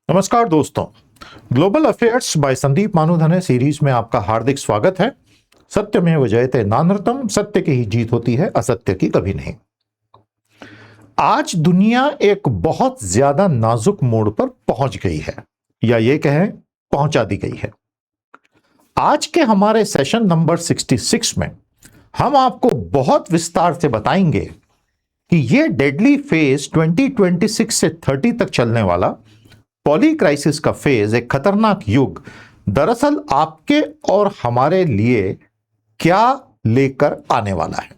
नमस्कार दोस्तों, global affairs by Sandeep Manudhane series में आपका हार्दिक स्वागत है। सत्यमेव जयते नानृतम, सत्य की ही जीत होती है, असत्य की कभी नहीं। आज दुनिया एक बहुत ज्यादा नाजुक मोड़ पर पहुंच गई है, या ये कहें पहुंचा दी गई है। आज के हमारे सेशन नंबर 66 में हम आपको बहुत विस्तार से बताएंगे कि ये डेडली फेज 2026 से 30 तक चलने वाला पॉली क्राइसिस का फेज, एक खतरनाक युग, दरअसल आपके और हमारे लिए क्या लेकर आने वाला है।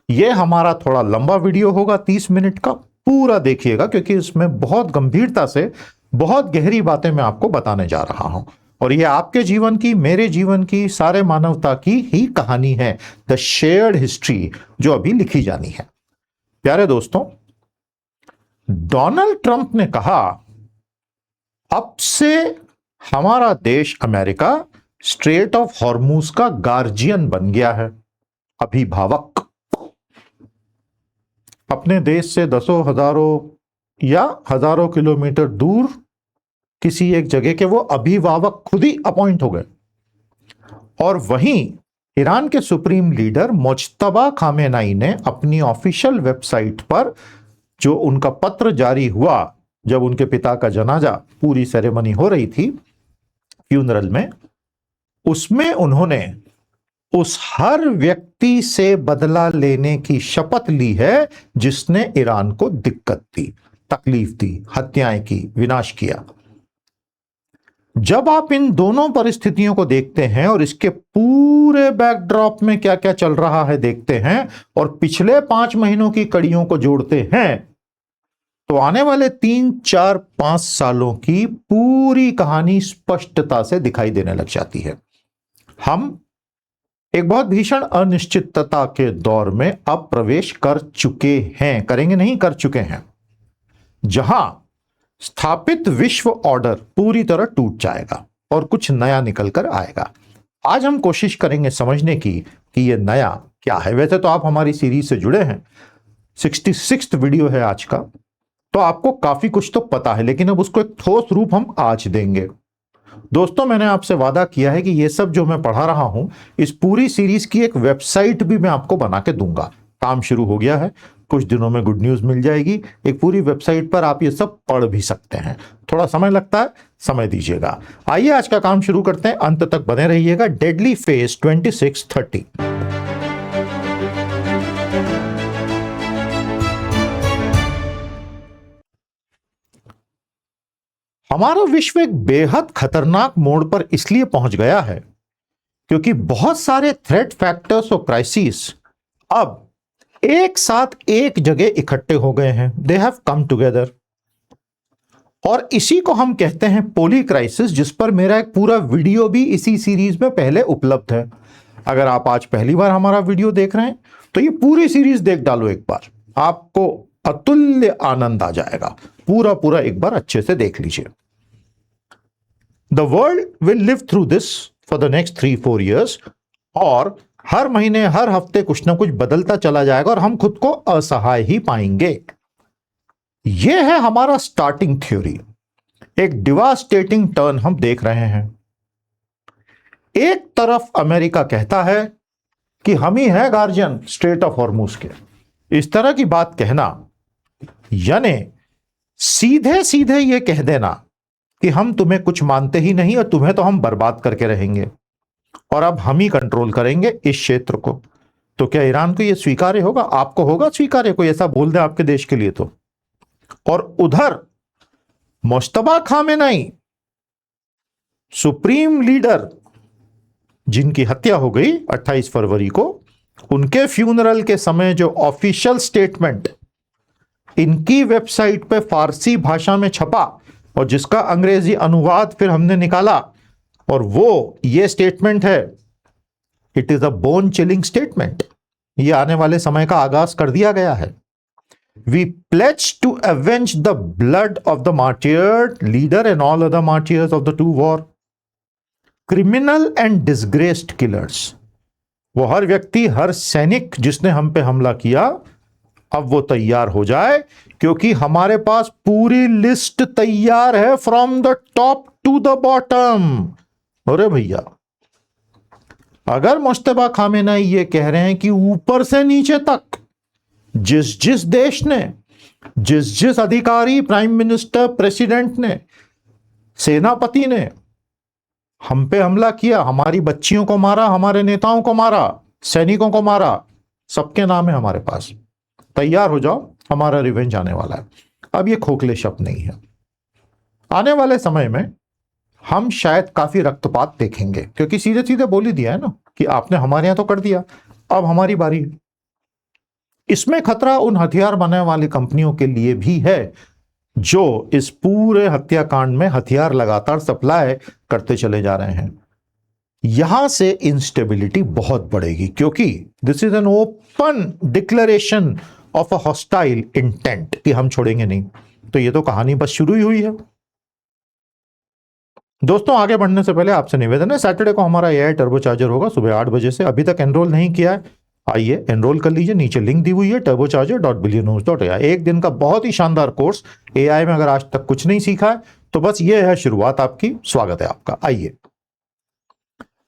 यह हमारा थोड़ा लंबा वीडियो होगा, 30 मिनट का। पूरा देखिएगा क्योंकि इसमें बहुत गंभीरता से बहुत गहरी बातें मैं आपको बताने जा रहा हूं, और यह आपके जीवन की, मेरे जीवन की, सारे मानवता की ही कहानी है, द शेयर्ड हिस्ट्री जो अभी लिखी जानी है। प्यारे दोस्तों, डोनाल्ड ट्रंप ने कहा अब से हमारा देश अमेरिका स्ट्रेट ऑफ हॉर्मूज का गार्जियन बन गया है, अभिभावक। अपने देश से दसों, हजारों या हजारों किलोमीटर दूर किसी एक जगह के वो अभिभावक खुद ही अपॉइंट हो गए। और वहीं ईरान के सुप्रीम लीडर मुज्तबा खामेनाई ने अपनी ऑफिशियल वेबसाइट पर जो उनका पत्र जारी हुआ, जब उनके पिता का जनाजा, पूरी सेरेमनी हो रही थी फ्यूनरल में, उसमें उन्होंने उस हर व्यक्ति से बदला लेने की शपथ ली है जिसने ईरान को दिक्कत दी, तकलीफ दी, हत्याएं की, विनाश किया। जब आप इन दोनों परिस्थितियों को देखते हैं और इसके पूरे बैकड्रॉप में क्या क्या चल रहा है देखते हैं, और पिछले 5 महीनों की कड़ियों को जोड़ते हैं, तो आने वाले 3, 4, 5 सालों की पूरी कहानी स्पष्टता से दिखाई देने लग जाती है। हम एक बहुत भीषण अनिश्चितता के दौर में अब प्रवेश कर चुके हैं, करेंगे नहीं, कर चुके हैं, जहां स्थापित विश्व ऑर्डर पूरी तरह टूट जाएगा और कुछ नया निकल कर आएगा। आज हम कोशिश करेंगे समझने की कि यह नया क्या है। वैसे तो आप हमारी सीरीज से जुड़े हैं, 66th वीडियो है आज का, तो आपको काफी कुछ तो पता है, लेकिन अब उसको एक ठोस रूप हम आज देंगे। दोस्तों, मैंने आपसे वादा किया है कि यह सब जो मैं पढ़ा रहा हूं, इस पूरी सीरीज की एक वेबसाइट भी मैं आपको बना के दूंगा। काम शुरू हो गया है, कुछ दिनों में गुड न्यूज मिल जाएगी। एक पूरी वेबसाइट पर आप ये सब पढ़ भी सकते हैं। थोड़ा समय लगता है, समय दीजिएगा। आइए आज का काम शुरू करते हैं, अंत तक बने रहिएगा। Deadly phase 2630। हमारा विश्व एक बेहद खतरनाक मोड़ पर इसलिए पहुंच गया है क्योंकि बहुत सारे थ्रेट फैक्टर्स और क्राइसिस अब एक साथ एक जगह इकट्ठे हो गए हैं। दे हैव कम टुगेदर, और इसी को हम कहते हैं पोली क्राइसिस, जिस पर मेरा एक पूरा वीडियो भी इसी सीरीज में पहले उपलब्ध है। अगर आप आज पहली बार हमारा वीडियो देख रहे हैं तो ये पूरी सीरीज देख डालो एक बार, आपको अतुल्य आनंद आ जाएगा। पूरा पूरा एक बार अच्छे से देख लीजिए। The world will live through this for the next 3-4 years, और हर महीने, हर हफ्ते कुछ ना कुछ बदलता चला जाएगा और हम खुद को असहाय ही पाएंगे। यह है हमारा स्टार्टिंग थ्योरी। एक डिवास्टेटिंग टर्न हम देख रहे हैं। एक तरफ अमेरिका कहता है कि हम ही है गार्जियन स्ट्रेट ऑफ हॉर्मूज के। इस तरह की बात कहना यानी सीधे सीधे यह कह देना कि हम तुम्हें कुछ मानते ही नहीं और तुम्हें तो हम बर्बाद करके रहेंगे, और अब हम ही कंट्रोल करेंगे इस क्षेत्र को। तो क्या ईरान को यह स्वीकार्य होगा? आपको होगा स्वीकार्य? कोई ऐसा बोल दे आपके देश के लिए तो। और उधर मुज्तबा खामेनाई, सुप्रीम लीडर जिनकी हत्या हो गई 28 फरवरी को, उनके फ्यूनरल के समय जो ऑफिशियल स्टेटमेंट इनकी वेबसाइट पे फारसी भाषा में छपा और जिसका अंग्रेजी अनुवाद फिर हमने निकाला, और वो ये स्टेटमेंट है, it is a bone chilling statement. ये आने वाले समय का आगाज कर दिया गया है। We pledge to avenge the blood of the martyred leader and all other martyrs of the two war, criminal and disgraced killers. वो हर व्यक्ति, हर सैनिक जिसने हम पे हमला किया, अब वो तैयार हो जाए, क्योंकि हमारे पास पूरी लिस्ट तैयार है from the top to the bottom. अरे भैया, अगर मुश्तबा खामेनेई ये कह रहे हैं कि ऊपर से नीचे तक जिस जिस देश ने, जिस जिस अधिकारी, प्राइम मिनिस्टर, प्रेसिडेंट ने, सेनापति ने हम पे हमला किया, हमारी बच्चियों को मारा, हमारे नेताओं को मारा, सैनिकों को मारा, सबके नाम है हमारे पास। तैयार हो जाओ, हमारा रिवेंज आने वाला है। अब ये खोखले शब्द नहीं है। आने वाले समय में हम शायद काफी रक्तपात देखेंगे, क्योंकि सीधे सीधे बोल ही दिया है ना कि आपने हमारे यहां तो कर दिया, अब हमारी बारी है। इसमें खतरा उन हथियार बनाने वाली कंपनियों के लिए भी है जो इस पूरे हत्याकांड में हथियार लगातार सप्लाई करते चले जा रहे हैं। यहां से इंस्टेबिलिटी बहुत बढ़ेगी, क्योंकि this is an open declaration of a hostile intent कि हम छोड़ेंगे नहीं। तो ये तो कहानी बस शुरू ही हुई है। दोस्तों, आगे बढ़ने से पहले आपसे निवेदन है, सैटरडे को हमारा एआई टर्बोचार्जर होगा सुबह 8 बजे से। अभी तक एनरोल नहीं किया है, आइए एनरोल कर लीजिए। नीचे लिंक दी हुई है turbocharger.billionaires.ai। एक दिन का बहुत ही शानदार कोर्स। एआई में अगर आज तक कुछ नहीं सीखा है तो बस ये है शुरुआत आपकी। स्वागत है आपका। आइए,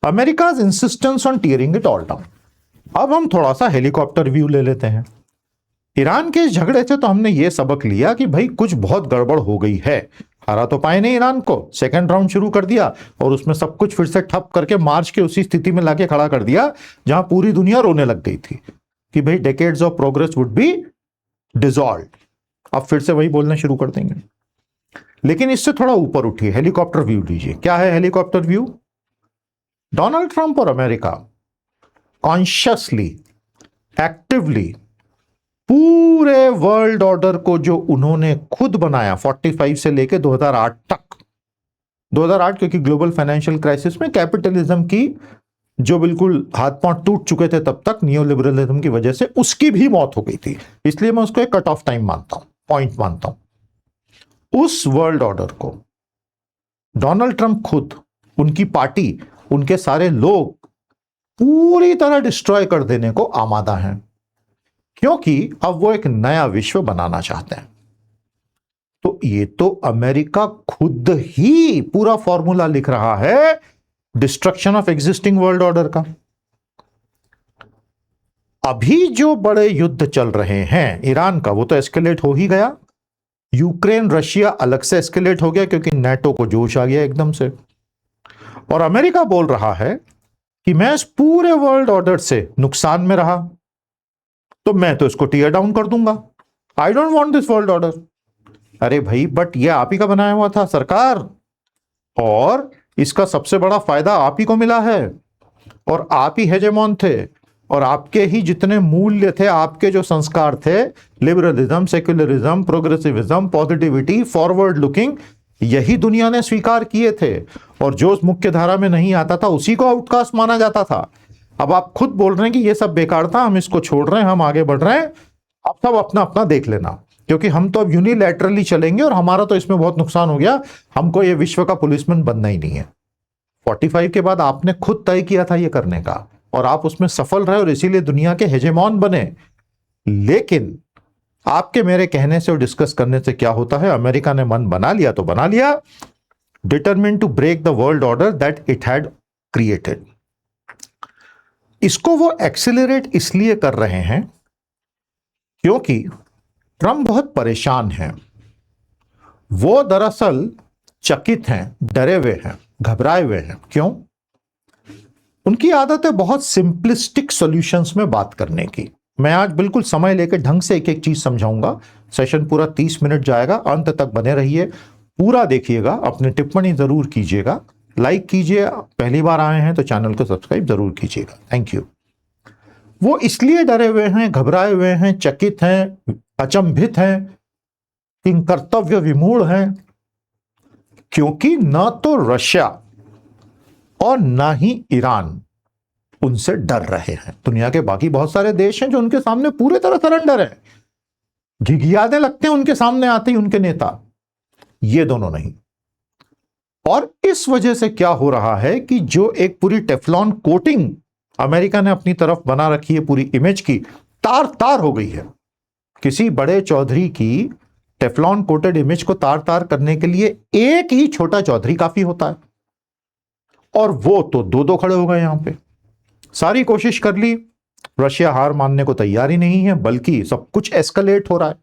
America's insistence on tearing it all down. अब हम थोड़ा सा हेलीकॉप्टर व्यू ले लेते हैं। ईरान के इस झगड़े से तो हमने ये सबक लिया कि भाई कुछ बहुत गड़बड़ हो गई है। हरा तो पाए नहीं ईरान को, सेकंड राउंड शुरू कर दिया और उसमें सब कुछ फिर से ठप करके मार्च के उसी स्थिति में लाके खड़ा कर दिया जहां पूरी दुनिया रोने लग गई थी कि भाई decades of progress would be dissolve. अब फिर से वही बोलना शुरू कर देंगे। लेकिन इससे थोड़ा ऊपर उठिए, हेलीकॉप्टर व्यू लीजिए। क्या है हेलीकॉप्टर व्यू? डोनाल्ड ट्रंप और अमेरिका कॉन्शियसली, एक्टिवली पूरे वर्ल्ड ऑर्डर को जो उन्होंने खुद बनाया 45 से लेके 2008 तक, 2008 क्योंकि ग्लोबल फाइनेंशियल क्राइसिस में कैपिटलिज्म की जो बिल्कुल हाथ पांव टूट चुके थे तब तक नियो लिबरलिज्म की वजह से, उसकी भी मौत हो गई थी। इसलिए मैं उसको एक कट ऑफ टाइम मानता हूं, पॉइंट मानता हूं। उस वर्ल्ड ऑर्डर को डोनाल्ड ट्रंप खुद, उनकी पार्टी, उनके सारे लोग पूरी तरह डिस्ट्रॉय कर देने को आमादा हैं, क्योंकि अब वो एक नया विश्व बनाना चाहते हैं। तो ये तो अमेरिका खुद ही पूरा फॉर्मूला लिख रहा है destruction of existing world order का। अभी जो बड़े युद्ध चल रहे हैं ईरान का, वो तो एस्केलेट हो ही गया। यूक्रेन रशिया अलग से एस्केलेट हो गया क्योंकि नेटो को जोश आ गया एकदम से। और अमेरिका बोल रहा है कि मैं इस पूरे वर्ल्ड ऑर्डर से नुकसान में रहा तो मैं तो इसको टीयर डाउन कर दूंगा। I don't want this world order. अरे भाई, बट ये आप ही का बनाया हुआ था सरकार, और इसका सबसे बड़ा फायदा आप ही को मिला है, और आप ही हेजेमॉन थे, और आपके ही जितने मूल्य थे, आपके जो संस्कार थे, liberalism, secularism, progressivism, positivity, forward looking, यही दुनिया ने स्वीकार किए थे। और जो उस मुख्य धारा में नहीं आता था उसी को आउटकास्ट माना जाता था। अब आप खुद बोल रहे हैं कि ये सब बेकार था, हम इसको छोड़ रहे हैं, हम आगे बढ़ रहे हैं, आप सब अपना अपना देख लेना, क्योंकि हम तो अब यूनिलैटरली चलेंगे और हमारा तो इसमें बहुत नुकसान हो गया, हमको ये विश्व का पुलिसमैन बनना ही नहीं है। 45 के बाद आपने खुद तय किया था ये करने का, और आप उसमें सफल रहे और इसीलिए दुनिया के हेजेमॉन बने। लेकिन आपके मेरे कहने से और डिस्कस करने से क्या होता है? अमेरिका ने मन बना लिया तो बना लिया, determined to break the world order that it had created. इसको वो एक्सेलरेट इसलिए कर रहे हैं क्योंकि ट्रंप बहुत परेशान हैं। वो दरअसल चकित हैं, डरे हुए हैं, घबराए हुए हैं। क्यों? उनकी आदत है बहुत सिंपलिस्टिक सॉल्यूशंस में बात करने की। मैं आज बिल्कुल समय लेकर ढंग से एक एक चीज समझाऊंगा। सेशन पूरा 30 मिनट जाएगा, अंत तक बने रहिए, पूरा देखिएगा, अपनी टिप्पणी जरूर कीजिएगा, लाइक कीजिए, पहली बार आए हैं तो चैनल को सब्सक्राइब जरूर कीजिएगा। Thank you. वो इसलिए डरे हुए हैं, घबराए हुए हैं, चकित हैं, अचंभित हैं, किंग कर्तव्य विमूढ़ हैं, क्योंकि न तो रशिया और न ही ईरान उनसे डर रहे हैं। दुनिया के बाकी बहुत सारे देश हैं जो उनके सामने पूरे तरह सरेंडर है, घिघियाने लगते हैं उनके सामने आते ही उनके नेता। ये दोनों नहीं। और इस वजह से क्या हो रहा है कि जो एक पूरी टेफ्लॉन कोटिंग अमेरिका ने अपनी तरफ बना रखी है पूरी इमेज की, तार तार हो गई है। किसी बड़े चौधरी की टेफ्लॉन कोटेड इमेज को तार तार करने के लिए एक ही छोटा चौधरी काफी होता है, और वो तो दो दो खड़े हो गए यहां पे। सारी कोशिश कर ली, रशिया हार मानने को तैयार ही नहीं है, बल्कि सब कुछ एस्केलेट हो रहा है।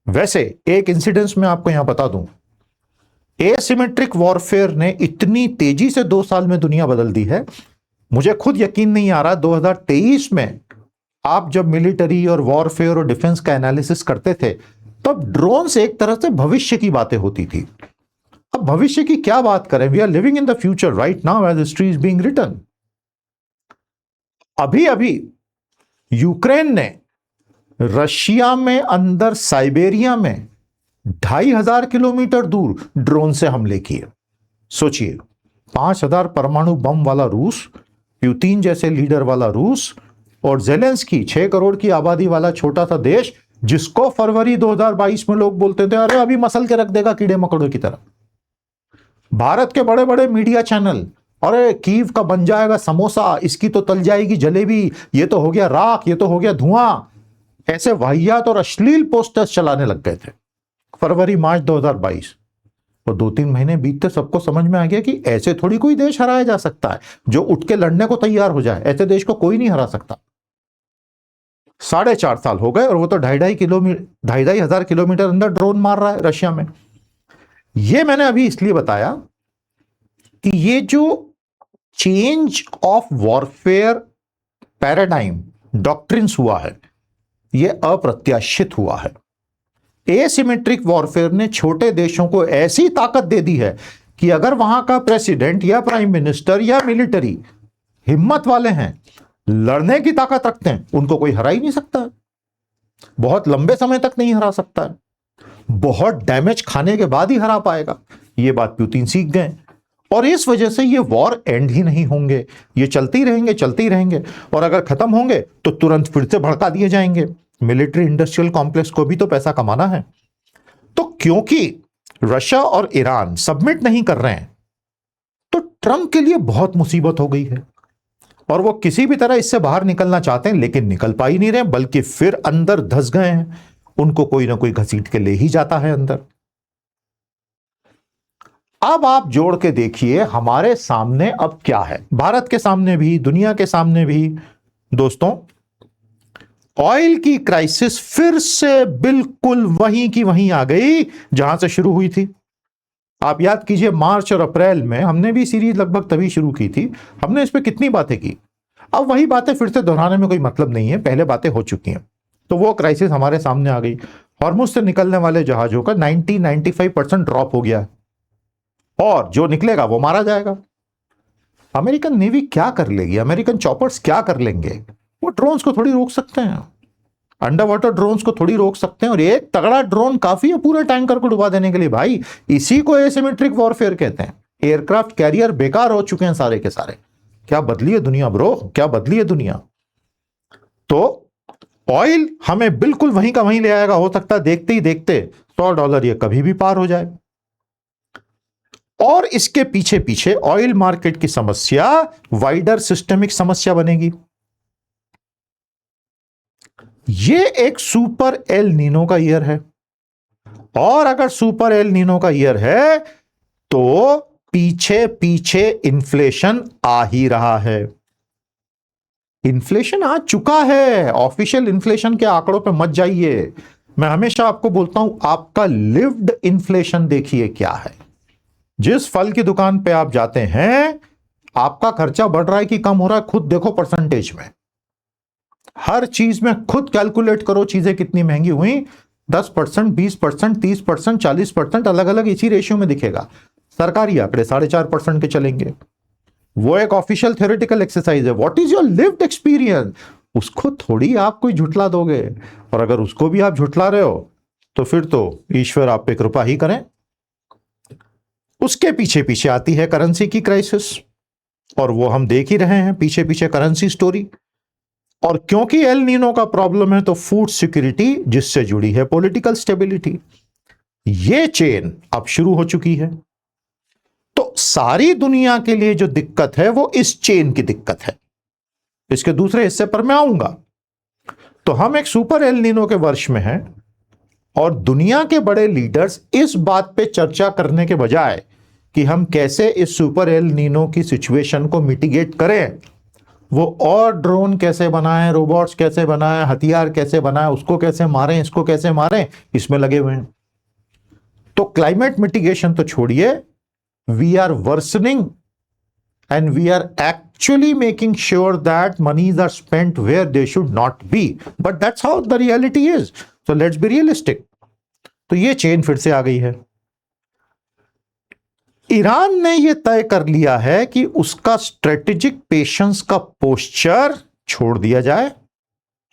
वैसे एक इंसिडेंस में आपको यहां बता दूं, एसिमेट्रिक वॉरफेयर ने इतनी तेजी से 2 साल में दुनिया बदल दी है, मुझे खुद यकीन नहीं आ रहा। 2023 में आप जब मिलिट्री और वॉरफेयर और डिफेंस का एनालिसिस करते थे, तब ड्रोन से एक तरह से भविष्य की बातें होती थी। अब भविष्य की क्या बात करें, we are living in the future right now as history is being written. अभी अभी यूक्रेन ने रशिया में अंदर साइबेरिया में 2500 किलोमीटर दूर ड्रोन से हमले किए। सोचिए, 5000 परमाणु बम वाला रूस, पुतिन जैसे लीडर वाला रूस, और जेलेंस्की 6 करोड़ की आबादी वाला छोटा सा देश, जिसको फरवरी 2022 में लोग बोलते थे अरे अभी मसल के रख देगा कीड़े मकोड़ों की तरह। भारत के बड़े बड़े मीडिया चैनल, अरे कीव का बन जाएगा समोसा, इसकी तो तल जाएगी जलेबी, ये तो हो गया राख, ये तो हो गया धुआं, ऐसे वाहियात और अश्लील पोस्टर्स चलाने लग गए थे फरवरी मार्च 2022। और 2-3 महीने बीतते सबको समझ में आ गया कि ऐसे थोड़ी कोई देश हराया जा सकता है जो उठ के लड़ने को तैयार हो जाए। ऐसे देश को कोई नहीं हरा सकता। 4.5 साल हो गए और वो तो 2,500 किलोमीटर अंदर ड्रोन मार रहा है रशिया में। ये मैंने अभी इसलिए बताया कि ये जो change of warfare paradigm doctrines हुआ है, ये अप्रत्याशित हुआ है। एसिमेट्रिक वॉरफेयर ने छोटे देशों को ऐसी ताकत दे दी है कि अगर वहां का प्रेसिडेंट या प्राइम मिनिस्टर या मिलिट्री हिम्मत वाले हैं, लड़ने की ताकत रखते हैं, उनको कोई हरा ही नहीं सकता। बहुत लंबे समय तक नहीं हरा सकता है, बहुत डैमेज खाने के बाद ही हरा पाएगा। ये बात पुतिन सीख गए, और इस वजह से ये वॉर एंड ही नहीं होंगे, ये चलते ही रहेंगे, और अगर खत्म होंगे तो तुरंत फिर से भड़का दिए जाएंगे। मिलिट्री इंडस्ट्रियल कॉम्प्लेक्स को भी तो पैसा कमाना है। तो क्योंकि रशिया और ईरान सबमिट नहीं कर रहे हैं, तो ट्रंप के लिए बहुत मुसीबत हो गई है, और वो किसी भी तरह इससे बाहर निकलना चाहते हैं, लेकिन निकल पा ही नहीं रहे, बल्कि फिर अंदर धंस गए हैं। उनको कोई ना कोई घसीट के ले ही जाता है अंदर। अब आप जोड़ के देखिए हमारे सामने अब क्या है, भारत के सामने भी, दुनिया के सामने भी। दोस्तों, ऑयल की क्राइसिस फिर से बिल्कुल वहीं की वहीं आ गई जहां से शुरू हुई थी। आप याद कीजिए, मार्च और अप्रैल में हमने भी सीरीज लगभग तभी शुरू की थी। हमने इस पे कितनी बातें की। अब वही बातें फिर से दोहराने में कोई मतलब नहीं है, पहले बातें हो चुकी हैं। तो वो क्राइसिस हमारे सामने आ गई। हॉर्मुज से निकलने वाले जहाजों का 90-95% ड्रॉप हो गया, और जो निकलेगा वो मारा जाएगा। अमेरिकन नेवी क्या कर लेगी, अमेरिकन चॉपर्स क्या कर लेंगे? वो ड्रोन्स को थोड़ी रोक सकते हैं, अंडर वाटर ड्रोन्स को थोड़ी रोक सकते हैं, और एक तगड़ा ड्रोन काफी है पूरे टैंकर को डुबा देने के लिए। भाई, इसी को एसिमेट्रिक वॉरफेयर कहते हैं। एयरक्राफ्ट कैरियर बेकार हो चुके हैं सारे के सारे। क्या बदली है दुनिया ब्रो, क्या बदली है दुनिया। तो ऑयल हमें बिल्कुल वहीं का वहीं ले आएगा। हो सकता है देखते ही देखते $100 ये कभी भी पार हो जाए। और इसके पीछे पीछे ऑयल मार्केट की समस्या वाइडर सिस्टमिक समस्या बनेगी। ये एक सुपर एल नीनो का ईयर है, और अगर सुपर एल नीनो का ईयर है तो पीछे पीछे इन्फ्लेशन आ ही रहा है। इन्फ्लेशन आ चुका है। ऑफिशियल इन्फ्लेशन के आंकड़ों पे मत जाइए। मैं हमेशा आपको बोलता हूं, आपका लिव्ड इन्फ्लेशन देखिए क्या है। जिस फल की दुकान पे आप जाते हैं, आपका खर्चा बढ़ रहा है कि कम हो रहा है, खुद देखो परसेंटेज में। हर चीज में खुद कैलकुलेट करो चीजें कितनी महंगी हुई। 10%, 20%, 30%, 40% अलग अलग इसी रेशियो में दिखेगा। सरकारी आंकड़े 4.5% के चलेंगे। वो एक ऑफिशियल थ्योरेटिकल एक्सरसाइज है। What is your lived experience, उसको थोड़ी आप कोई झुठला दोगे। और अगर उसको भी आप झुठला रहे हो तो फिर तो ईश्वर आप पे कृपा ही करें। उसके पीछे पीछे आती है करेंसी की क्राइसिस, और वो हम देख ही रहे हैं पीछे पीछे करेंसी स्टोरी। और क्योंकि एल नीनो का प्रॉब्लम है, तो फूड सिक्योरिटी, जिससे जुड़ी है पॉलिटिकल स्टेबिलिटी, ये चेन अब शुरू हो चुकी है। तो सारी दुनिया के लिए जो दिक्कत है वो इस चेन की दिक्कत है। इसके दूसरे हिस्से पर मैं आऊंगा। तो हम एक सुपर एल नीनो के वर्ष में हैं और दुनिया के बड़े लीडर्स इस बात पे चर्चा करने के बजाय कि हम कैसे इस सुपर एल नीनो की सिचुएशन को मिटिगेट करें, वो और ड्रोन कैसे बनाएं, रोबोट्स कैसे बनाएं, हथियार कैसे बनाएं, उसको कैसे मारें, इसको कैसे मारें, इसमें लगे हुए हैं। तो क्लाइमेट मिटिगेशन तो छोड़िए, we are worsening and we are actually making sure that monies are spent where they should not be, but that's how the reality is, so let's be realistic. तो ये चेन फिर से आ गई है। Iran ने ये तय कर लिया है कि उसका स्ट्रेटेजिक पेशेंस का पोस्चर छोड़ दिया जाए,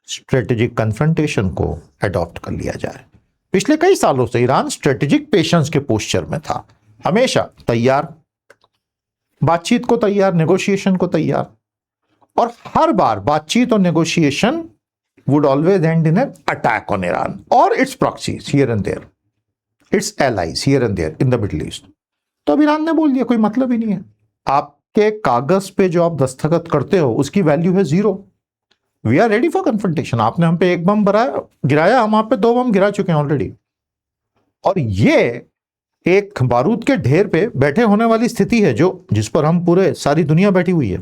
स्ट्रेटेजिक कन्फ्रंटेशन को अडॉप्ट कर लिया जाए। पिछले कई सालों से ईरान स्ट्रेटेजिक पेशेंस के पोस्चर में था, हमेशा तैयार, बातचीत को तैयार, नेगोशिएशन को तैयार, और हर बार बातचीत और negotiation would always end in an attack on Iran और its proxies here and there, its allies here and there in the Middle East. तो अब ईरान ने बोल दिया कोई मतलब ही नहीं है, आपके कागज पे जो आप दस्तखत करते हो उसकी वैल्यू है 0, we are ready for confrontation. आपने हम पे 1 बम गिराया, हम आप पे 2 बम गिरा चुके हैं ऑलरेडी, और ये एक बारूद के ढेर पे बैठे होने वाली स्थिति है जो जिस पर हम पूरे सारी दुनिया बैठी हुई है।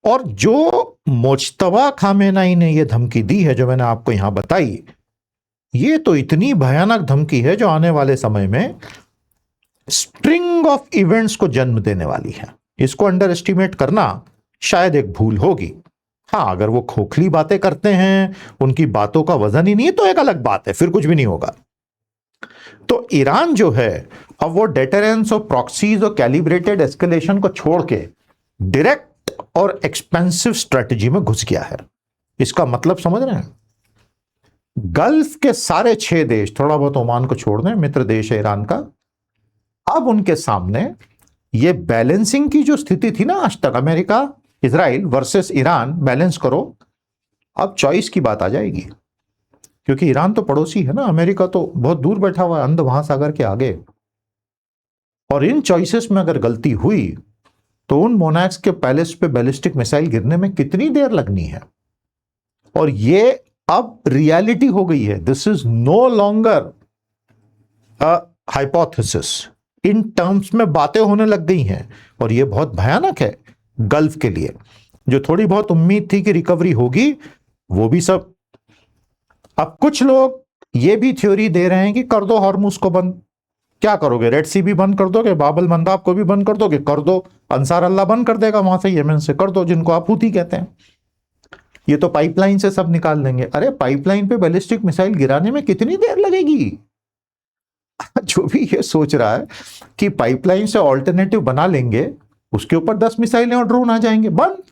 और जो मुज्तबा खामेनाई ने यह धमकी दी है जो मैंने आपको यहां बताई, ये तो इतनी भयानक धमकी है जो आने वाले समय में स्ट्रिंग ऑफ इवेंट्स को जन्म देने वाली है। इसको अंडर एस्टिमेट करना शायद एक भूल होगी। हाँ, अगर वो खोखली बातें करते हैं, उनकी बातों का वजन ही नहीं है, तो एक अलग बात है, फिर कुछ भी नहीं होगा। तो ईरान जो है अब वो डेटरेंस और प्रॉक्सीज और कैलिब्रेटेड एस्केलेशन को छोड़ के डायरेक्ट और एक्सपेंसिव स्ट्रेटजी में घुस गया है। इसका मतलब समझ रहे हैं? गल्फ के सारे 6 देश, थोड़ा बहुत ओमान को छोड़ दें, मित्र देश है ईरान का, अब उनके सामने ये बैलेंसिंग की जो स्थिति थी ना आज तक, America Israel versus Iran, balance करो, अब चॉइस की बात आ जाएगी। क्योंकि ईरान तो पड़ोसी है ना, अमेरिका तो बहुत दूर बैठा हुआ है, अंध महासागर के आगे। और इन चॉइसेस में अगर गलती हुई तो उन मोनाक्स के पैलेस पे बैलिस्टिक मिसाइल गिरने में कितनी देर लगनी है। और ये अब रियलिटी हो गई है, this is no longer a hypothesis, in terms में बातें होने लग गई हैं। और ये बहुत भयानक है गल्फ के लिए। जो थोड़ी बहुत उम्मीद थी कि रिकवरी होगी, वो भी सब, अब कुछ लोग ये भी थ्योरी दे रहे हैं कि कर दो हॉर्मुज को बंद। क्या करोगे, रेड सी भी बंद कर दोगे, बाबल मंदाब को भी बंद कर दोगे? कर दो, अंसार अल्लाह बंद कर देगा वहां से, यमन से कर दो, जिनको आप हूती कहते हैं। ये तो पाइपलाइन से सब निकाल लेंगे। अरे पाइपलाइन पे बैलिस्टिक मिसाइल गिराने में कितनी देर लगेगी? जो भी ये सोच रहा है कि पाइपलाइन से ऑल्टरनेटिव बना लेंगे, उसके ऊपर 10 मिसाइलें और ड्रोन आ जाएंगे, बंद।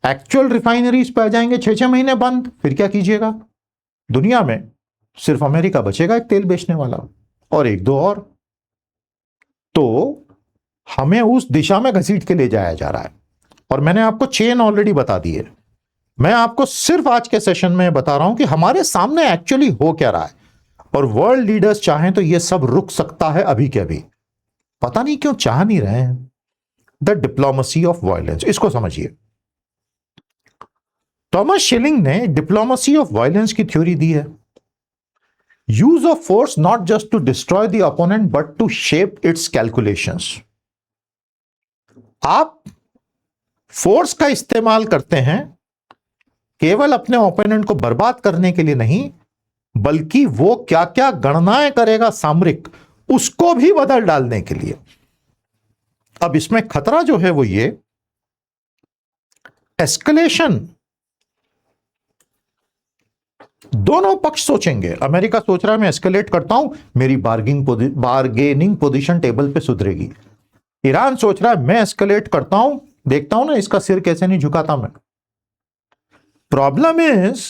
एक्चुअल रिफाइनरीज पे आ जाएंगे 6-6 महीने बंद। फिर क्या कीजिएगा? दुनिया में सिर्फ अमेरिका बचेगा एक तेल बेचने वाला, और 1-2 और। तो हमें उस दिशा में घसीट के ले जाया जा रहा है। और मैंने आपको चेन ऑलरेडी बता दी है। मैं आपको सिर्फ आज के सेशन में बता रहा हूं कि हमारे सामने एक्चुअली हो क्या रहा है। और वर्ल्ड लीडर्स चाहें तो यह सब रुक सकता है अभी के अभी, पता नहीं क्यों चाह नहीं रहे हैं। द डिप्लोमेसी ऑफ वायलेंस, इसको समझिए। थॉमस शिलिंग ने डिप्लोमेसी ऑफ वायलेंस की थ्योरी दी है। Use of force not just to destroy the opponent but to shape its calculations. आप फोर्स का इस्तेमाल करते हैं केवल अपने ओपोनेंट को बर्बाद करने के लिए नहीं, बल्कि वो क्या क्या गणनाएं करेगा सामरिक, उसको भी बदल डालने के लिए। अब इसमें खतरा जो है वो ये, एस्केलेशन दोनों पक्ष सोचेंगे। अमेरिका सोच रहा है मैं एस्केलेट करता हूं, मेरी बार्गेनिंग पोजीशन टेबल पे सुधरेगी। ईरान सोच रहा है मैं एस्केलेट करता हूं, देखता हूं ना इसका सिर कैसे नहीं झुकाता मैं। Problem is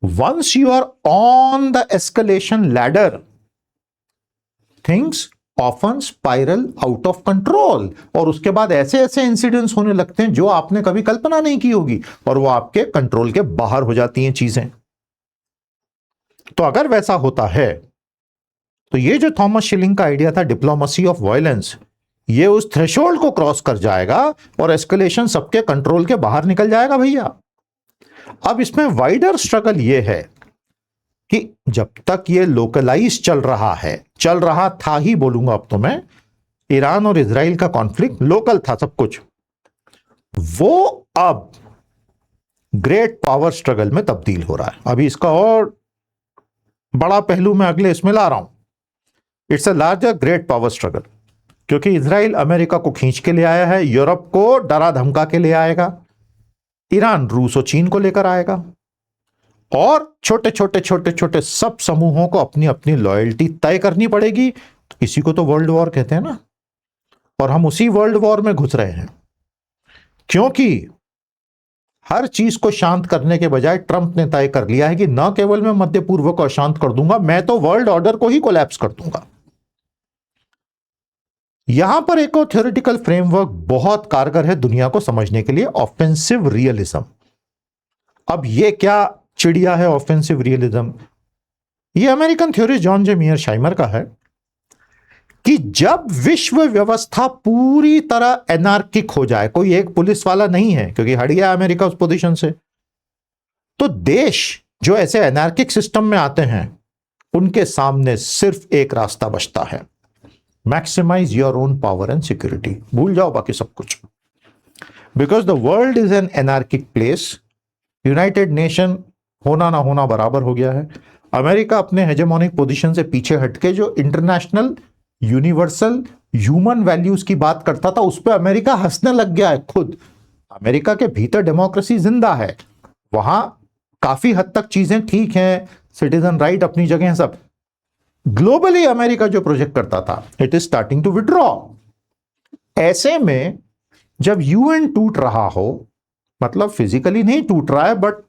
once you are on the escalation ladder, things often spiral out of control. और उसके बाद ऐसे ऐसे इंसिडेंट्स होने लगते हैं जो आपने कभी कल्पना नहीं की होगी, और वो आपके कंट्रोल के बाहर हो जाती हैं चीजें। तो अगर वैसा होता है तो ये जो थॉमस शिलिंग का आइडिया था डिप्लोमेसी ऑफ वायलेंस, ये उस थ्रेशोल्ड को क्रॉस कर जाएगा और एस्केलेशन सबके कंट्रोल के बाहर निकल जाएगा भैया। अब इसमें वाइडर स्ट्रगल ये है कि जब तक ये लोकलाइज चल रहा था ही बोलूंगा, अब तो मैं, ईरान और इजराइल का कॉन्फ्लिक्ट लोकल था सब कुछ, वो अब ग्रेट पावर स्ट्रगल में तब्दील हो रहा है। अभी इसका और बड़ा पहलू मैं अगले इसमें ला रहा हूं। It's a larger great power struggle, क्योंकि इजराइल अमेरिका को खींच के ले आया है, यूरोप को डरा धमका के ले आएगा, ईरान रूस और चीन को लेकर आएगा, और छोटे छोटे छोटे छोटे सब समूहों को अपनी अपनी लॉयल्टी तय करनी पड़ेगी। इसी को तो वर्ल्ड वॉर कहते हैं ना, और हम उसी वर्ल्ड वॉर में घुस रहे हैं, क्योंकि हर चीज को शांत करने के बजाय ट्रंप ने तय कर लिया है कि न केवल मैं मध्य पूर्व को अशांत कर दूंगा, मैं तो वर्ल्ड ऑर्डर को ही कोलैप्स कर दूंगा। यहां पर एक और थ्योरेटिकल फ्रेमवर्क बहुत कारगर है दुनिया को समझने के लिए, ऑफेंसिव रियलिज्म। अब ये क्या चिड़िया है ऑफेंसिव रियलिज्म? ये अमेरिकन थ्योरिस्ट जॉन जे मीयरशाइमर का है कि जब विश्व व्यवस्था पूरी तरह एनार्किक हो जाए, कोई एक पुलिस वाला नहीं है क्योंकि हट गया अमेरिका उस पोजीशन से, तो देश जो ऐसे एनार्किक सिस्टम में आते हैं उनके सामने सिर्फ एक रास्ता बचता है, maximize your own power and security. भूल जाओ बाकी सब कुछ, because the world is an anarchic place. United Nation होना ना होना बराबर हो गया है। अमेरिका अपने हेजेमोनिक पोजीशन से पीछे हटके जो इंटरनेशनल यूनिवर्सल ह्यूमन वैल्यूज की बात करता था, उस पर अमेरिका हंसने लग गया है खुद। अमेरिका के भीतर डेमोक्रेसी जिंदा है, वहां काफी हद तक चीजें ठीक हैं, सिटीजन राइट अपनी जगह है, सब। ग्लोबली अमेरिका जो प्रोजेक्ट करता था, it is starting to withdraw. ऐसे में जब यूएन टूट रहा हो, मतलब फिजिकली नहीं टूट रहा है, बट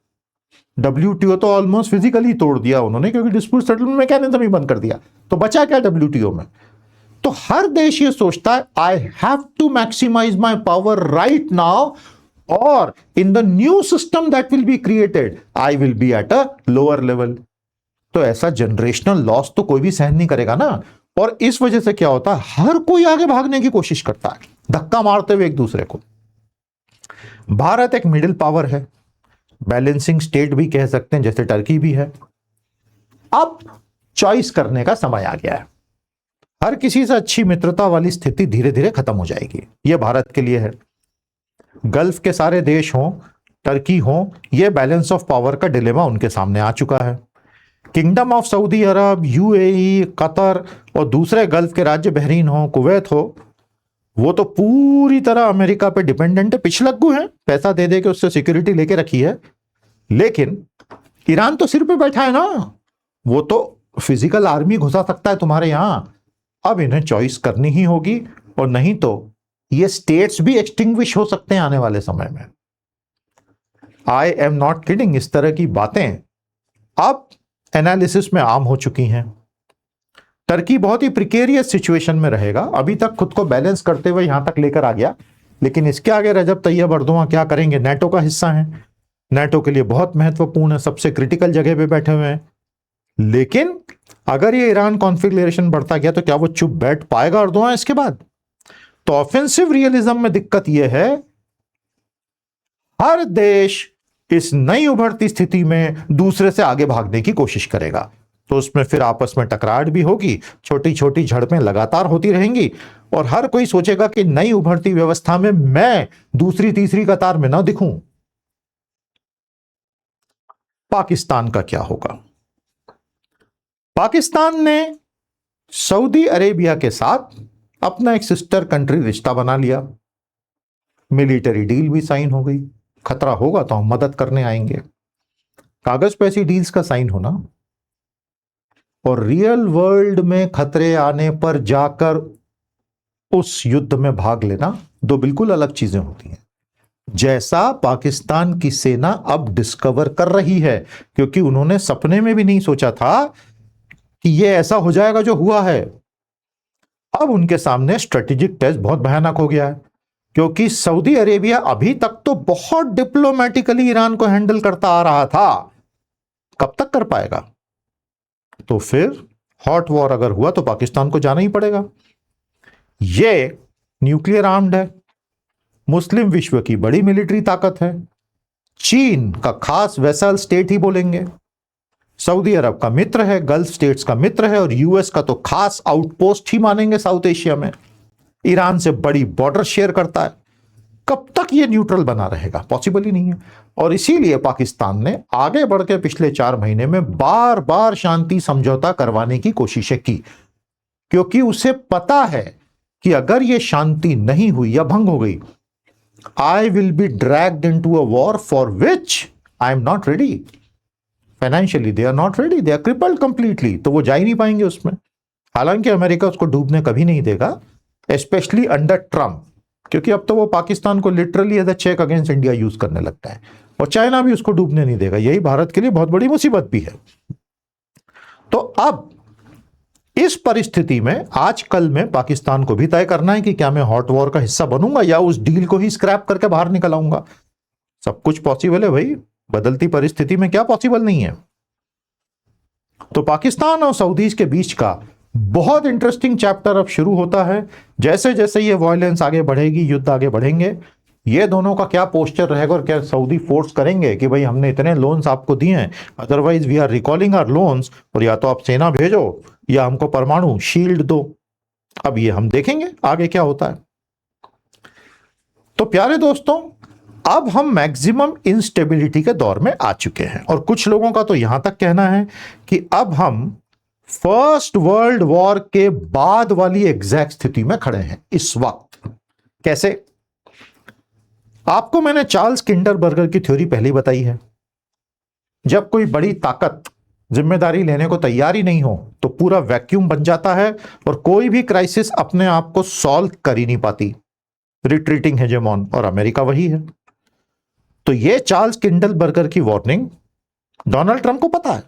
डब्ल्यूटीओ तो ऑलमोस्ट फिजिकली तोड़ दिया उन्होंने, क्योंकि डिस्प्यूट सेटलमेंट मैकेनिज्म ही बंद कर दिया, तो बचा क्या डब्ल्यूटीओ में? तो हर देश ये सोचता है I have to maximise my power right now, और in the new system that will be created I will be at a lower level. तो ऐसा जनरेशनल लॉस तो कोई भी सहन नहीं करेगा ना। और इस वजह से क्या होता है, हर कोई आगे भागने की कोशिश करता है, धक्का मारते हुए एक दूसरे को। भारत एक मिडिल पावर है, बैलेंसिंग स्टेट भी कह सकते हैं, जैसे टर्की भी है। अब चॉइस करने का समय आ गया है। हर किसी से अच्छी मित्रता वाली स्थिति धीरे धीरे खत्म हो जाएगी। यह भारत के लिए है। गल्फ के सारे देश हों, टर्की हो, यह बैलेंस ऑफ पावर का डिलेमा उनके सामने आ चुका है। Kingdom of Saudi Arab, UAE, Qatar और दूसरे गल्फ के राज्य बहरीन हो, कुवैत हो, वो तो पूरी तरह अमेरिका पे डिपेंडेंट है, पिछलग्गू है, पैसा दे दे के उससे सिक्योरिटी लेके रखी है। लेकिन ईरान तो सिर पे बैठा है ना, वो तो फिजिकल आर्मी घुसा सकता है तुम्हारे यहां। अब इन्हें चॉइस करनी ही होगी, और नहीं तो ये स्टेट्स भी एक्सटिंग्विश हो सकते हैं आने वाले समय में। आई एम नॉट किडिंग। इस तरह की बातें अब एनालिसिस में आम हो चुकी हैं। टर्की बहुत ही प्रिकेरियस सिचुएशन में रहेगा, अभी तक खुद को बैलेंस करते हुए यहां तक लेकर आ गया, लेकिन इसके आगे रजब तैयब अर्दोआन क्या करेंगे? नेटो का हिस्सा है, नेटो के लिए बहुत महत्वपूर्ण है, सबसे क्रिटिकल जगह पे बैठे हुए हैं। लेकिन अगर ये ईरान कॉन्फिगरेशन बढ़ता गया तो क्या वो चुप बैठ पाएगा अर्दोआन इसके बाद? तो ऑफेंसिव रियलिज्म में दिक्कत यह है, हर देश इस नई उभरती स्थिति में दूसरे से आगे भागने की कोशिश करेगा, तो उसमें फिर आपस में टकराहट भी होगी, छोटी छोटी झड़पें लगातार होती रहेंगी, और हर कोई सोचेगा कि नई उभरती व्यवस्था में मैं दूसरी तीसरी कतार में ना दिखूं। पाकिस्तान का क्या होगा? पाकिस्तान ने सऊदी अरेबिया के साथ अपना एक सिस्टर कंट्री रिश्ता बना लिया, मिलिट्री डील भी साइन हो गई। खतरा होगा तो हम मदद करने आएंगे। कागज पे ऐसी डील्स का साइन होना और रियल वर्ल्ड में खतरे आने पर जाकर उस युद्ध में भाग लेना दो बिल्कुल अलग चीजें होती हैं, जैसा पाकिस्तान की सेना अब डिस्कवर कर रही है, क्योंकि उन्होंने सपने में भी नहीं सोचा था कि यह ऐसा हो जाएगा जो हुआ है। अब उनके सामने स्ट्रेटेजिक टेस्ट बहुत भयानक हो गया है, क्योंकि सऊदी अरेबिया अभी तक तो बहुत डिप्लोमेटिकली ईरान को हैंडल करता आ रहा था, कब तक कर पाएगा? तो फिर हॉट वॉर अगर हुआ तो पाकिस्तान को जाना ही पड़ेगा। यह न्यूक्लियर आर्म्ड है, मुस्लिम विश्व की बड़ी मिलिट्री ताकत है, चीन का खास वेसल स्टेट ही बोलेंगे, सऊदी अरब का मित्र है, गल्फ स्टेट्स का मित्र है, और यूएस का तो खास आउटपोस्ट ही मानेंगे साउथ एशिया में, ईरान से बड़ी बॉर्डर शेयर करता है। कब तक ये न्यूट्रल बना रहेगा? पॉसिबल ही नहीं है। और इसीलिए पाकिस्तान ने आगे बढ़ के पिछले 4 महीने में बार बार शांति समझौता करवाने की कोशिशें की, क्योंकि उसे पता है कि अगर ये शांति नहीं हुई या भंग हो गई, I will be dragged into a war for which I am not ready. Financially they are not ready, they are crippled completely, तो वो जा ही नहीं पाएंगे उसमें। हालांकि अमेरिका उसको डूबने कभी नहीं देगा, स्पेशली अंडर ट्रम्प, क्योंकि अब तो वो पाकिस्तान को literally as a check against India use करने लगता है, और चाइना भी उसको डूबने नहीं देगा। यही भारत के लिए बहुत बड़ी मुसीबत भी है। तो अब इस परिस्थिति में आज कल में पाकिस्तान को भी तय करना है कि क्या मैं हॉट वॉर का हिस्सा बनूंगा या उस डील को ही स्क्रैप करके बाहर निकल आऊंगा। सब कुछ पॉसिबल है भाई, बदलती परिस्थिति में क्या पॉसिबल नहीं है। तो पाकिस्तान और सऊदीज के बीच का बहुत इंटरेस्टिंग चैप्टर अब शुरू होता है। जैसे जैसे ये वायलेंस आगे बढ़ेगी, युद्ध आगे बढ़ेंगे, ये दोनों का क्या पोस्चर रहेगा, और क्या सऊदी फोर्स करेंगे कि भाई हमने इतने लोन्स आपको दिए हैं, otherwise we are recalling our loans, और या तो आप सेना भेजो या हमको परमाणु शील्ड दो। अब ये हम देखेंगे आगे क्या होता है। तो प्यारे दोस्तों, अब हम मैक्सिमम इंस्टेबिलिटी के दौर में आ चुके हैं, और कुछ लोगों का तो यहां तक कहना है कि अब हम फर्स्ट वर्ल्ड वॉर के बाद वाली एग्जैक्ट स्थिति में खड़े हैं इस वक्त। कैसे? आपको मैंने चार्ल्स किंडरबर्गर की थ्योरी पहले ही बताई है। जब कोई बड़ी ताकत जिम्मेदारी लेने को तैयार ही नहीं हो तो पूरा वैक्यूम बन जाता है, और कोई भी क्राइसिस अपने आप को सॉल्व कर ही नहीं पाती। रिट्रीटिंग हेजेमॉन, और अमेरिका वही है। तो ये चार्ल्स किंडरबर्गर की वार्निंग डोनाल्ड ट्रंप को पता है,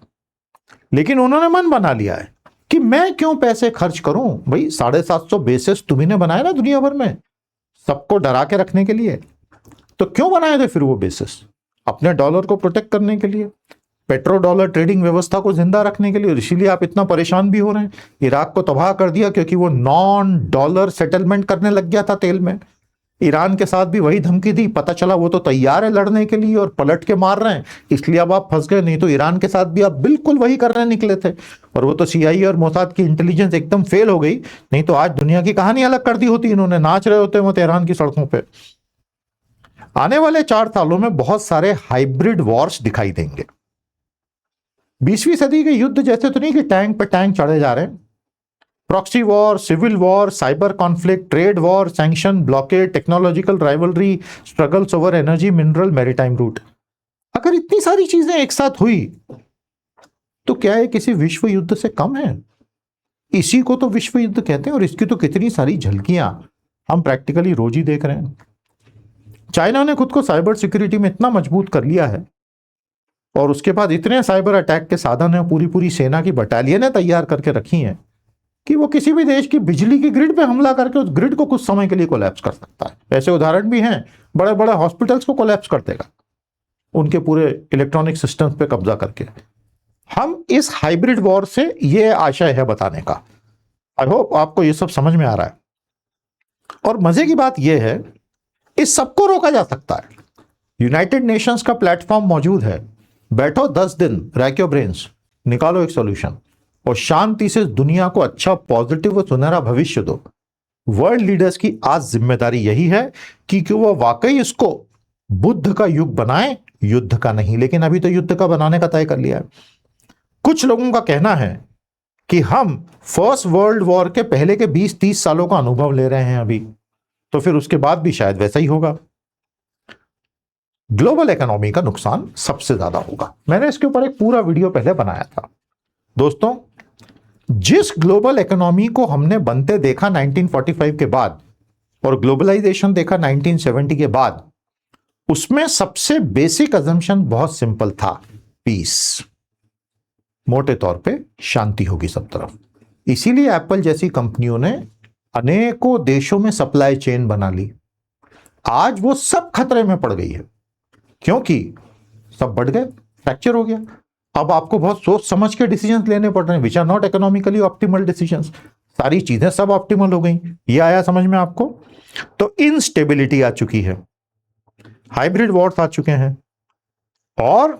लेकिन उन्होंने मन बना लिया है कि मैं क्यों पैसे खर्च करूं। भाई 750 बेसिस तुम्ही ने बनाए ना दुनिया भर में, सबको डरा के रखने के लिए। तो क्यों बनाए थे फिर वो बेसिस? अपने डॉलर को प्रोटेक्ट करने के लिए, पेट्रो डॉलर ट्रेडिंग व्यवस्था को जिंदा रखने के लिए। और इसीलिए आप इतना परेशान भी हो रहे हैं। इराक को तबाह कर दिया क्योंकि वो नॉन डॉलर सेटलमेंट करने लग गया था तेल में। ईरान के साथ भी वही धमकी दी, पता चला वो तो तैयार है लड़ने के लिए और पलट के मार रहे हैं, इसलिए अब आप फंस गए। नहीं तो ईरान के साथ भी आप बिल्कुल वही करने निकले थे, और वो तो सीआईए और मोसाद की इंटेलिजेंस एकदम फेल हो गई। नहीं तो आज दुनिया की कहानी अलग कर दी होती, इन्होंने नाच रहे होते वो तेहरान की सड़कों पे। आने वाले 4 सालों में बहुत सारे हाइब्रिड वॉर्स दिखाई देंगे। 20वीं सदी के युद्ध जैसे तो नहीं कि टैंक पे टैंक चढ़े जा रहे हैं। Proxy war, civil war, cyber conflict, trade war, sanction, blockade, technological rivalry, struggles over energy, mineral, maritime route. अगर इतनी सारी चीजें एक साथ हुई तो क्या ये किसी विश्व युद्ध से कम है? इसी को तो विश्व युद्ध कहते हैं, और इसकी तो कितनी सारी झलकियां हम प्रैक्टिकली रोज ही देख रहे हैं। चाइना ने खुद को साइबर सिक्योरिटी में इतना मजबूत कर लिया है, और उसके बाद इतने साइबर अटैक के साधन है, पूरी पूरी सेना की बटालियनें तैयार करके रखी हैं कि वो किसी भी देश की बिजली की ग्रिड पे हमला करके उस ग्रिड को कुछ समय के लिए कोलैप्स कर सकता है। ऐसे उदाहरण भी हैं, बड़े बड़े हॉस्पिटल्स को कोलैप्स कर देगा उनके पूरे इलेक्ट्रॉनिक सिस्टम्स पे कब्जा करके। हम इस हाइब्रिड वॉर से ये आशय है बताने का। आई होप आपको ये सब समझ में आ रहा है। और मजे की बात यह है, इस सबको रोका जा सकता है। यूनाइटेड नेशंस का प्लेटफॉर्म मौजूद है। बैठो 10 दिन, रैक योर ब्रेन्स, निकालो एक सॉल्यूशन, और शांति से दुनिया को अच्छा पॉजिटिव और सुनहरा भविष्य दो। वर्ल्ड लीडर्स की आज जिम्मेदारी यही है कि वो वाकई इसको बुद्ध का युग बनाए, युद्ध का नहीं। लेकिन अभी तो युद्ध का बनाने का तय कर लिया है। कुछ लोगों का कहना है कि हम फर्स्ट वर्ल्ड वॉर के पहले के 20-30 सालों का अनुभव ले रहे हैं अभी, तो फिर उसके बाद भी शायद वैसा ही होगा। ग्लोबल इकोनॉमी का नुकसान सबसे ज्यादा होगा। मैंने इसके ऊपर एक पूरा वीडियो पहले बनाया था। दोस्तों, जिस ग्लोबल इकोनॉमी को हमने बनते देखा 1945 के बाद, और ग्लोबलाइजेशन देखा 1970 के बाद, उसमें सबसे बेसिक अजम्पशन बहुत सिंपल था, पीस। मोटे तौर पे शांति होगी सब तरफ। इसीलिए एप्पल जैसी कंपनियों ने अनेकों देशों में सप्लाई चेन बना ली। आज वो सब खतरे में पड़ गई है, क्योंकि सब बढ़ गए, फ्रैक्चर हो गया। अब आपको बहुत सोच समझ के डिसीजंस लेने पड़ रहे हैं, which are not economically optimal decisions. सारी चीजें सब ऑप्टिमल हो गई। ये आया समझ में आपको? तो इनस्टेबिलिटी आ चुकी है, हाइब्रिड वॉर्स आ चुके हैं, और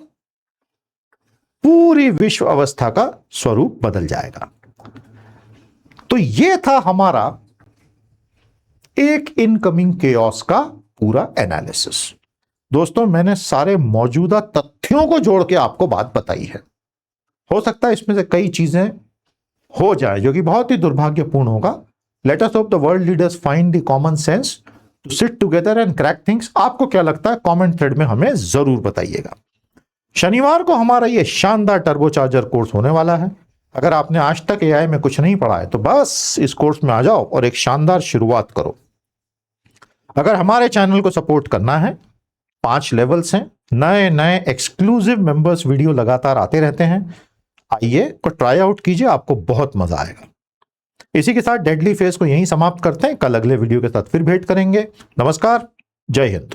पूरी विश्व अवस्था का स्वरूप बदल जाएगा। तो यह था हमारा एक इनकमिंग केओस का पूरा एनालिसिस। दोस्तों, मैंने सारे मौजूदा तथ्यों को जोड़ के आपको बात बताई है। हो सकता है इसमें से कई चीजें हो जाए जो कि बहुत ही दुर्भाग्यपूर्ण होगा। Let us hope the world leaders find the common sense to sit together and crack things. आपको क्या लगता है कमेंट थ्रेड में हमें जरूर बताइएगा। शनिवार को हमारा ये शानदार टर्बोचार्जर कोर्स होने वाला है। अगर आपने आज तक एआई में कुछ नहीं पढ़ा है तो बस इस कोर्स में आ जाओ और एक शानदार शुरुआत करो। अगर हमारे चैनल को सपोर्ट करना है, 5 लेवल्स हैं, नए नए एक्सक्लूसिव मेंबर्स वीडियो लगातार आते रहते हैं। आइए और ट्राई आउट कीजिए, आपको बहुत मजा आएगा। इसी के साथ डेडली फेस को यहीं समाप्त करते हैं। कल अगले वीडियो के साथ फिर भेंट करेंगे। नमस्कार, जय हिंद।